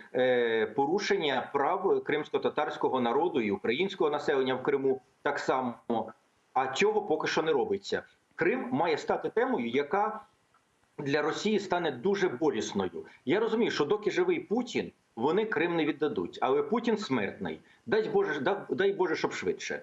порушення прав кримсько-татарського народу і українського населення в Криму так само. А цього поки що не робиться. Крим має стати темою, яка для Росії стане дуже болісною. Я розумію, що доки живий Путін, вони Крим не віддадуть. Але Путін смертний. Дай Боже, щоб швидше.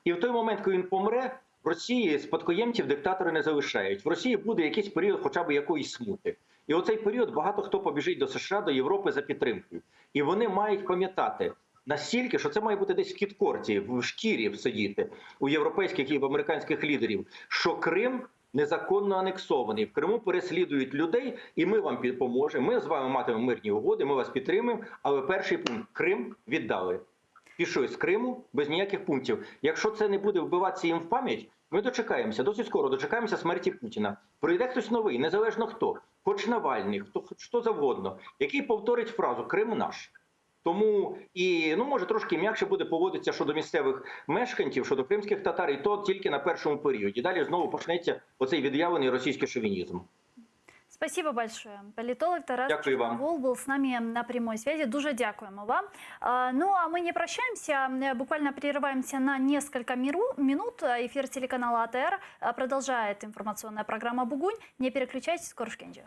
І в той момент, коли він помре, в Росії спадкоємців диктатори не залишають. В Росії буде якийсь період хоча б якоїсь смути. І оцей період багато хто побіжить до США, до Європи за підтримкою. І вони мають пам'ятати настільки, що це має бути десь в кіткорці, в шкірі сидіти у європейських і в американських лідерів, що Крим незаконно анексований. В Криму переслідують людей, і ми вам допоможемо. Ми з вами матимемо мирні угоди, ми вас підтримуємо. Але перший пункт – Крим віддали. Пішли з Криму без ніяких пунктів. Якщо це не буде вбиватися їм в пам'ять, ми дочекаємося, досить скоро дочекаємося смерті Путіна. Прийде хтось новий, незалежно хто, хоч Навальний, хто завгодно, який повторить фразу «Крим наш». Тому і, може, трошки м'якше буде поводитися щодо місцевих мешканців, щодо кримських татар, і то тільки на першому періоді. Далі знову почнеться оцей від'явлений російський шовінізм. Спасибо большое. Политолог Тарас Дякую вам. Чорновол был с нами на прямой связи. Дуже дякуємо вам. Ну, а мы не прощаемся, буквально прерываемся на несколько минут. Эфир телеканала АТР продолжает информационная программа «Бугунь». Не переключайтесь, скоро Шкенджи.